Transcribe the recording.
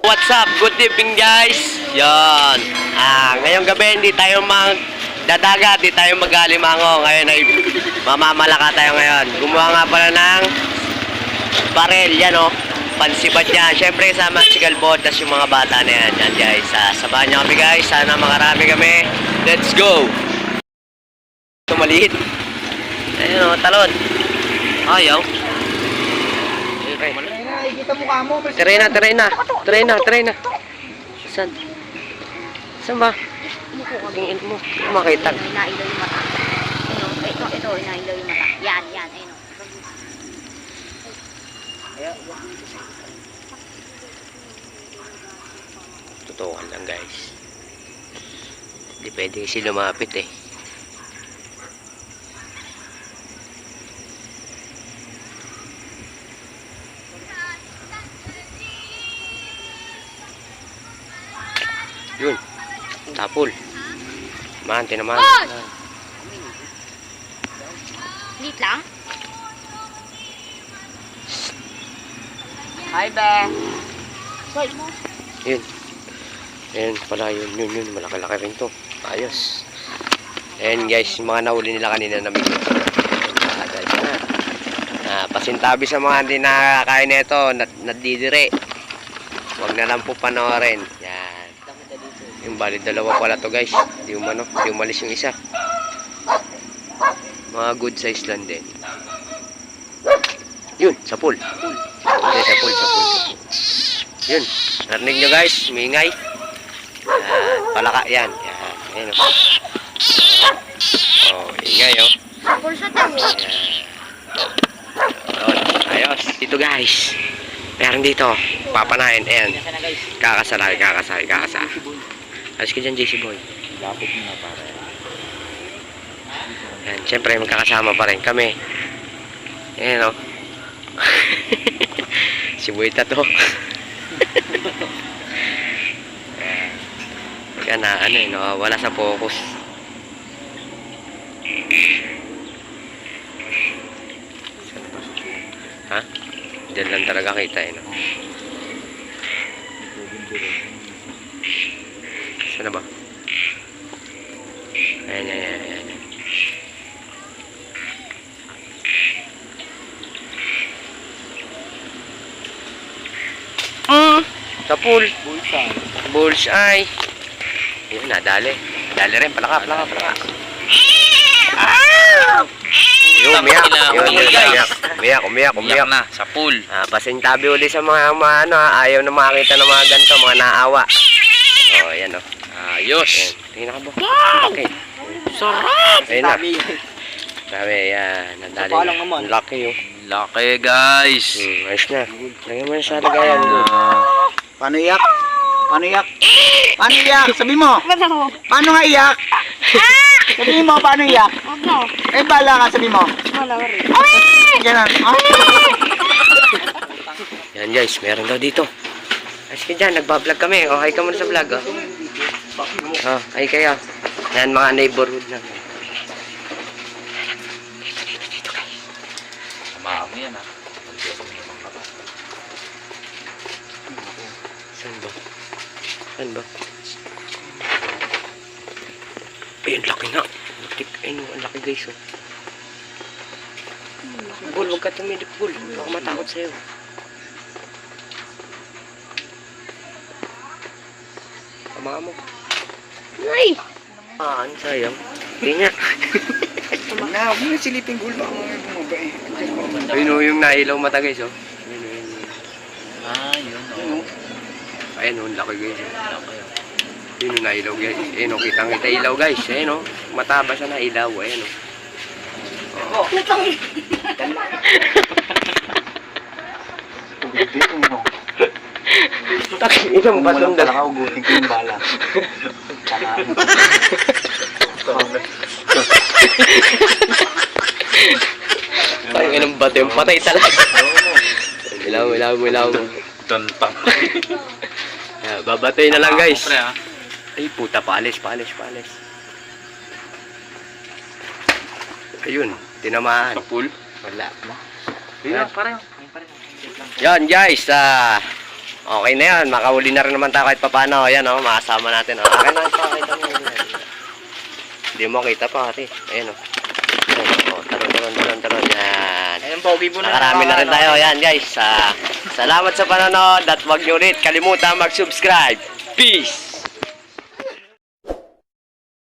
What's up? Good evening guys. Yan. Ngayong gabi hindi tayo magdadagat, hindi tayo mag-alimango. Ngayon ay mamamalaka tayo ngayon. Gumawa nga pala ng barel, yan o. Pansibad yan. Siyempre kasama si Galbot, tas yung mga bata na yan. Yan guys. Sabahan nyo kami guys. Sana makarami kami. Let's go. Ito maliit. Ayun o, talon. Ayaw. Kita mukha mo. Try na. Saan? Saan ba? Tingin mo. Makita. Inailaw yung mata. Ito, inailaw yung mata. Yan, ayun. Tutukan lang guys. Hindi pwede kasi lumapit eh. Yun. Tapol. Mante naman. Lit lang? Hi, be. Soy mo. Yun. Ayan pala yun. Malaki-laki rin to. Ayos. Ayan guys. Yung mga nahuli nila kanina na bigla. Guys na. Pasintabi sa mga hindi nakakain nito. Nadidire. Huwag na lang po panoorin. Yan. Yung bali dalawa pala to guys. Hindi umalis yung isa. Mga good size lang din. Yun, sa pool. Okay, sa pool. Yun, narinig nyo guys, maingay. Palaka yan. Ayan o. Ingay o. Sapol sa tawo. Ayos. Dito guys. Meron dito. Papanahin. Ayan. Kakasa. Alis ka dyan, JC Boy. Lapot mo na para. Yan, siyempre magkakasama pa rin kami. Ayan o. Si Boyta to. Kaya na, wala sa focus. Ha? Diyan lang talaga kita no? Sana ba? Ayan. Sa pool. Bullseye. Yun, nadali. Dali rin, palaka. Yun, umiyak na sa pool. Pasintabi uli sa mga ayaw na makakita ng mga ganito, mga naawa. Ayan o. Ayos. Tingnan ka ba? Okay. Sarap. Ayun na. Sabi, yan. Nadali. Laki o. Laki guys. Ayos na. Lagyan mo na sa lagayan. Paano iyak? Sabi mo. Paano nga iyak? Sabi mo, paano iyak? Huwag na. Eh, bala ka, sabi mo. Wala rin. Ganun. Yan guys, meron daw dito. Ayos ka dyan, nagbablog kami. Hi ka muna sa vlog. Hi kayo. Yan mga neighborhood na. Samahan mo yan Saan ba? Ayun, laki na. Ayun, ang laki guys. Bul, huwag ka tumilip, Bul. Baka matakot sa'yo. Kamaha mo. Ay! Ano sayang? Hindi nga. Huwag mo na silipin gulo. Ako nga bumaba eh. Ayun yung nailaw mata guys. yun. Ayun, ang laki guys. Yun yung nailaw guys. Ayun, kitang-kita ilaw guys. Ayun, mataba siya na ilaw. Ayun, Inang batong dala. Nakaugutin ko yung bala. Parang inang bato yung patay talaga. Ilaw. Tantang. Babatay na lang guys. Ay puta, paalis. Ayun, tinamaan. Sa pool? Wala. Ayun, parang. Yan guys, Okay na yan. Makahuli na rin naman tayo kahit papano. Ayan o, makasama natin. Akin na ito. Hindi mo kita pa ate. Ayan o. Talon. Yan. Ayun, pogi po na. Nakarami na rin tayo. Yan guys. Salamat sa panonood at huwag nyo ulit kalimutan mag-subscribe. Peace!